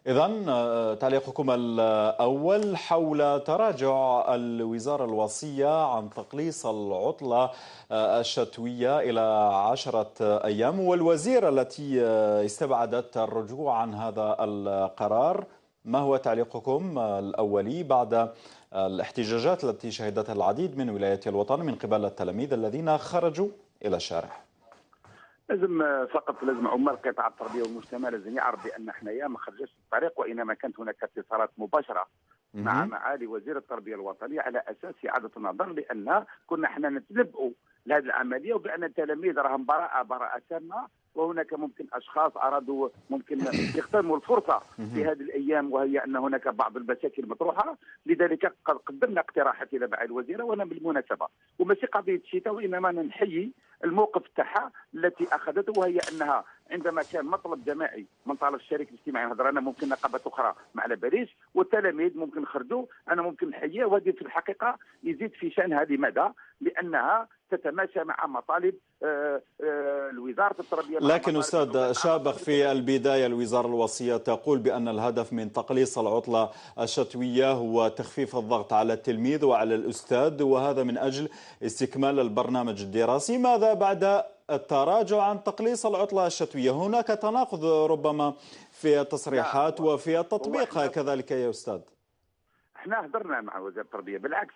إذن تعليقكم الأول حول تراجع الوزارة الوصية عن تقليص العطلة الشتوية إلى 10 أيام، والوزيرة التي استبعدت الرجوع عن هذا القرار. ما هو تعليقكم الأولي بعد الاحتجاجات التي شهدتها العديد من ولايات الوطن من قبل التلاميذ الذين خرجوا إلى الشارع؟ لازم عمال قطاع التربيه والمجتمع لازم يعرف بان حنايا ما خرجناش الطريق، وانما كانت هناك اتصالات مباشره مع معالي وزير التربيه الوطنيه على اساس اعاده النظر، لان كنا حنا نتنبؤوا لهذه العمليه وبان التلاميذ راهم براءه تامه، وهناك ممكن اشخاص ارادوا ممكن يغتنموا الفرصه في هذه الايام، وهي ان هناك بعض المشاكل مطروحه. لذلك قدمنا اقتراحات الى معالي الوزيره، وانا بالمناسبه وماشي قضيه الشتاء، وانما نحيي الموقف تاعها التي اخذته، وهي انها عندما كان مطلب جماعي من طرف الشريك الاجتماعي هضرنا ممكن نقابات اخرى ما على باليش، والتلاميذ ممكن خرجوا، انا ممكن نحييها، وهذه في الحقيقه يزيد في شان هذه مدى لانها تتماشى مع مطالب وزاره التربيه. لكن أستاذ شابخ، في البداية الوزارة الوصية تقول بأن الهدف من تقليص العطلة الشتوية هو تخفيف الضغط على التلميذ وعلى الأستاذ، وهذا من أجل استكمال البرنامج الدراسي. ماذا بعد التراجع عن تقليص العطلة الشتوية؟ هناك تناقض ربما في التصريحات وفي التطبيق كذلك يا أستاذ. احنا هضرنا مع وزير التربيه، بالعكس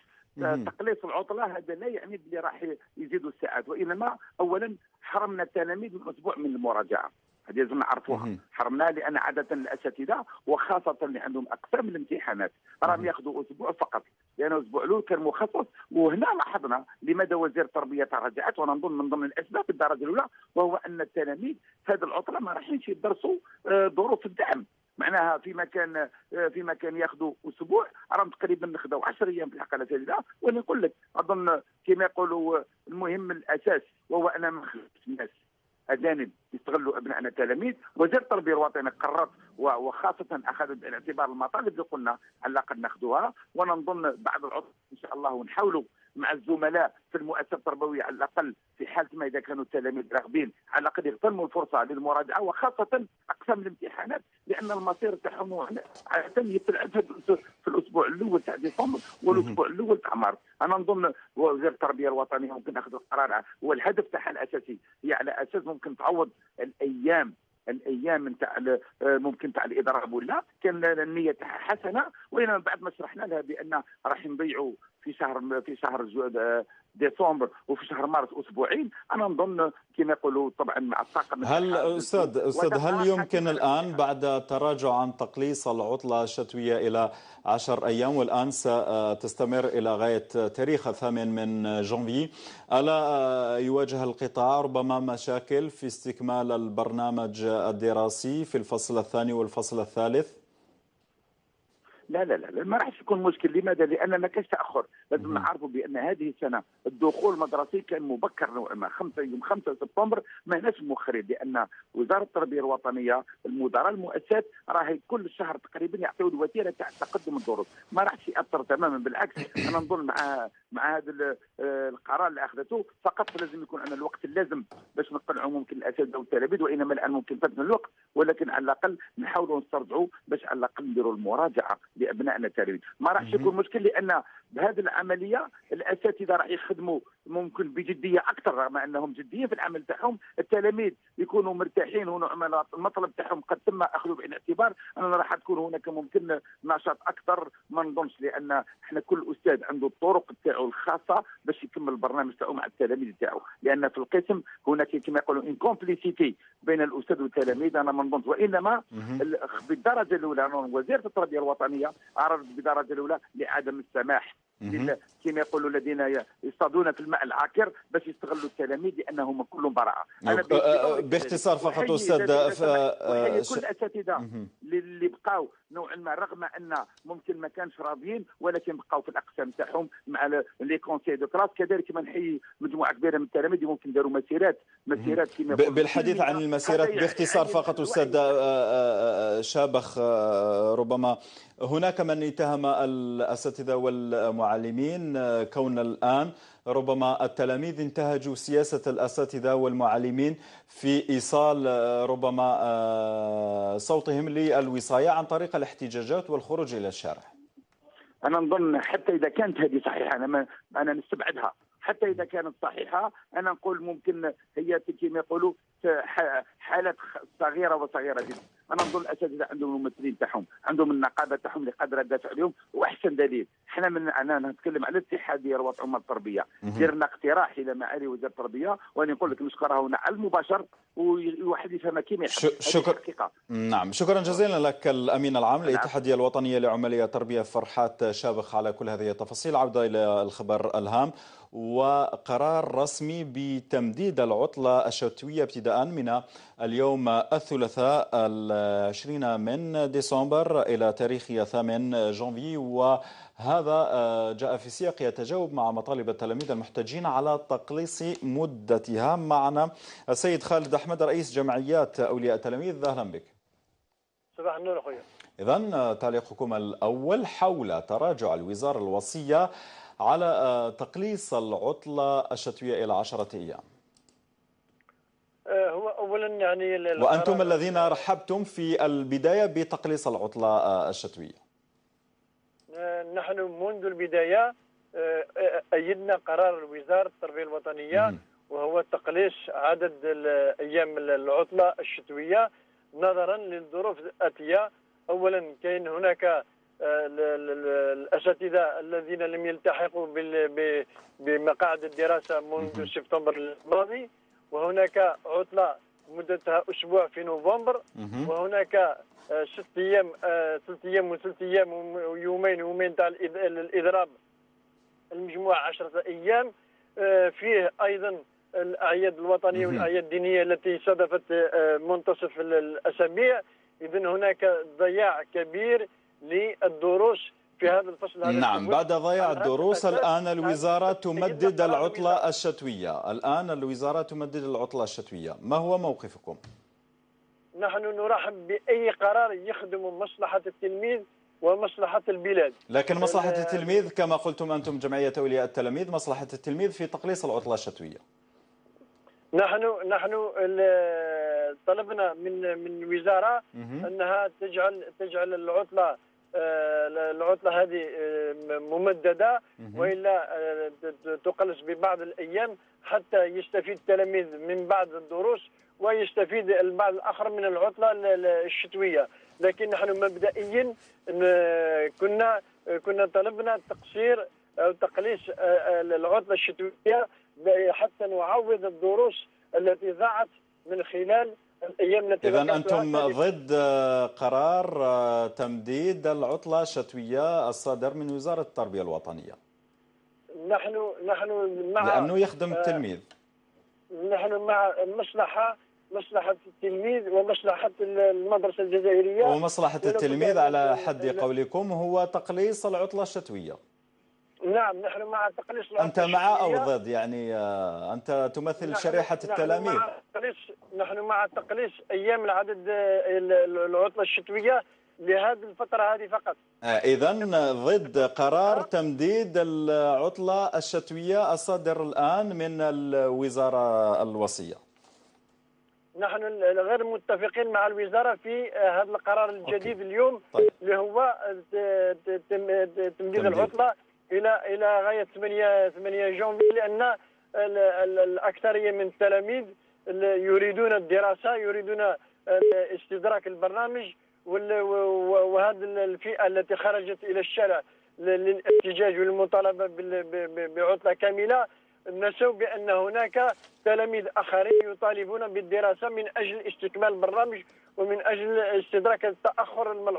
تقليص العطله هذا لا يعني بلي راح يزيدوا الساعات، وانما اولا حرمنا التلاميذ من اسبوع من المراجعه، هذه لازم نعرفوها. حرمناها لان عاده الاساتذه وخاصه اللي عندهم اقسام الامتحانات راهم ياخذوا اسبوع فقط، لان الاسبوع الاول كان مخصص. وهنا لاحظنا لماذا وزير التربيه تراجعت، وانا نظن من ضمن الاسباب الدرجه الاولى وهو ان التلاميذ في هذه العطله ما راحينش يدرسوا ظروف الدعم. معناها فيما كان ياخذوا اسبوع راهم تقريبا ناخذوا 10 ايام في الحق الاساتذه. وانا نقول لك اظن كما يقولوا المهم الاساس وهو ان ما نخليش الناس اجانب يستغلوا ابنائنا التلاميذ. وزير التربيه الوطنيه قررت وخاصه اخذت بالاعتبار المطالب اللي قلنا على الاقل ناخذوها، وانا نظن بعد العطله ان شاء الله ونحاولوا مع الزملاء في المؤسسات التربويه على الاقل في حاله ما اذا كانوا التلاميذ راغبين على الاقل يغتنموا الفرصه للمراجعه، وخاصه اقسام الامتحانات لان المصير تاعهم عاده يتلعب في الاسبوع الاول تاع ديسمبر والاسبوع الاول تاع مارس. انا نظن وزير التربيه الوطنيه ممكن ياخذ القرار، والهدف تاعها الاساسي هي على اساس ممكن تعوض الايام نتاع ممكن تاع الاضراب، ولا كان النيه تاعها حسنه، وانما بعد ما شرحنا لها بان راح نضيعوا في شهر ديسمبر وفي شهر مارس اسبوعين. انا نظن كما يقولوا طبعا مع الطاقم. هل استاذ هل يمكن الان بعد التراجع عن تقليص العطله الشتويه الى 10 ايام والان ستستمر الى غايه تاريخ 8 من جانفي، الا يواجه القطاع ربما مشاكل في استكمال البرنامج الدراسي في الفصل الثاني والفصل الثالث؟ لا ما راحش يكون مشكل. لماذا؟ لان ما كاش تاخر. لازم نعرفوا بان هذه السنه الدخول المدرسي كان مبكر نوعا ما، يوم 5 سبتمبر ما هناش مؤخرين، لان وزاره التربيه الوطنيه المدراء المؤسسات راهي كل شهر تقريبا يعطيو الوتيره تاع تقدم الدروس، ما راحش ياثر تماما. بالعكس انا نظن مع هذا القرار اللي اخذته فقط لازم يكون عندنا الوقت اللازم باش نقنعوا ممكن الاساتذه والتلاميذ، وانما الان ممكن فاتنا الوقت، ولكن على الاقل نحاولوا نسترجعوا باش على الاقل نديروا المراجعه لابنائنا التلاميذ. ما راحش يكون مشكل لان بهذه العمليه الاساتذه راح يخدموا ممكن بجديه اكثر، رغم انهم جديين في العمل تاعهم. التلاميذ يكونوا مرتاحين ونوع المطلب تاعهم قد تم اخذه بعين الاعتبار. انا راح تكون هناك ممكن نشاط اكثر، ما نظنش، لان احنا كل استاذ عنده الطرق تاعو الخاصه باش يكمل البرنامج تاعو مع التلاميذ تاعو، لان في القسم هناك كما يقولوا ان كومبليسيتي بين الاستاذ والتلاميذ. انا ما نظنش، وانما بالدرجه الاولى وزيره التربيه الوطنيه عرضت بالدرجه الاولى لعدم السماح كما يقولوا الذين يصطادون في الماء العاكر باش يستغلوا التلاميذ لانهم كلهم براءه. باختصار فقط استاذ كل الاساتذه اللي بقاو نوعا ما رغم ان ممكن ما كانش راضيين، ولكن بقاو في الاقسام تاعهم مع لي كونسي دو كلاس. كذلك ما نحيي مجموعه كبيره من التلاميذ ممكن داروا مسيرات كما بالحديث عن المسيرات باختصار فقط استاذ شابخ. ربما هناك من اتهم الاساتذه والمعلمين المعلمين، كون الآن ربما التلاميذ انتهجوا سياسة الأساتذة والمعلمين في إيصال ربما صوتهم للوصاية عن طريق الاحتجاجات والخروج إلى الشارع؟ انا نظن حتى اذا كانت هذه صحيحه، انا نستبعدها. حتى اذا كانت صحيحه انا نقول ممكن هي كما يقولوا حالات صغيره وصغيره جدا. انا نظن الاساتذه عندهم الممثلين تاعهم، عندهم النقابه تاعهم اللي قادره تدافع عليهم. واحسن دليل انا نتكلم على الاتحاد ديال رواد عمال التربيه، درنا اقتراح الى معالي وزير التربيه، وانا نقول لك نشكرها هنا على المباشر وواحد يفهمها كيما يحب. شكرا. نعم، شكرا جزيلا لك الامين العام للاتحاديه الوطنيه لعماليه التربيه فرحات شابخ على كل هذه التفاصيل. عوده الى الخبر الهام، وقرار رسمي بتمديد العطلة الشتوية ابتداء من اليوم الثلاثاء 20 من ديسمبر إلى تاريخ 8 جانفي، وهذا جاء في سياق يتجاوب مع مطالب التلاميذ المحتجين على تقليص مدتها. معنا السيد خالد أحمد رئيس جمعيات أولياء التلاميذ، أهلا بك. صباح النور أخويا. إذن تعليقكم الأول حول تراجع الوزارة الوصية على تقليص العطلة الشتوية إلى 10 أيام. هو أولا يعني وأنتم الذين رحبتم في البداية بتقليص العطلة الشتوية. نحن منذ البداية أيدنا قرار وزارة التربية الوطنية وهو تقليص عدد أيام العطلة الشتوية نظرا للظروف الآتية. أولا كاين هناك الأساتذة الذين لم يلتحقوا بمقاعد الدراسة منذ سبتمبر الماضي، وهناك عطلة مدتها أسبوع في نوفمبر، وهناك 6 أيام 3 أيام و3 أيام ويومين تاع الإضراب، المجموع 10 أيام. فيه أيضا الأعياد الوطنية والأعياد الدينية التي صادفت منتصف الأسابيع. إذن هناك ضياع كبير للدروس في هذا الفصل. نعم، بعد ضياع الدروس الآن الوزارة تمدد العطلة الشتوية. ما هو موقفكم؟ نحن نرحب بأي قرار يخدم مصلحة التلميذ ومصلحة البلاد. لكن مصلحة التلميذ كما قلتم أنتم جمعية أولياء التلاميذ، مصلحة التلميذ في تقليص العطلة الشتوية. نحن طلبنا من الوزارة أنها تجعل العطلة هذه ممددة، وإلا تقلص ببعض الأيام حتى يستفيد التلاميذ من بعض الدروس ويستفيد البعض الآخر من العطلة الشتوية. لكن نحن مبدئيا كنا طلبنا تقصير أو تقليص العطلة الشتوية حتى نعوض الدروس التي ضاعت من خلال الأيام التي إذن أنتم ضد قرار تمديد العطلة الشتوية الصادر من وزارة التربية الوطنية؟ نحن مع، لأنه يخدم التلميذ. نحن مع مصلحة التلميذ ومصلحة المدرسة الجزائرية. ومصلحة التلميذ على حد قولكم هو تقليص العطلة الشتوية. نعم، نحن مع تقليص العطلة أنت مع أو ضد؟ يعني أنت تمثل شريحة التلاميذ. نحن مع تقليص أيام العدد العطلة الشتوية لهذه الفترة هذه فقط. إذن ضد قرار تمديد العطلة الشتوية الصادر الآن من الوزارة الوصية. نحن غير متفقين مع الوزارة في هذا القرار الجديد اليوم. طيب. اللي هو تمديد العطلة إلى غاية 8 جانفي، لأن الأكثرية من التلاميذ يريدون الدراسة، يريدون استدراك البرنامج، وهذه الفئة التي خرجت إلى الشارع للاحتجاج والمطالبة بعطلة كاملة نسوا بأن هناك تلاميذ آخرين يطالبون بالدراسة من أجل استكمال البرنامج ومن أجل استدراك التأخر الملحوظ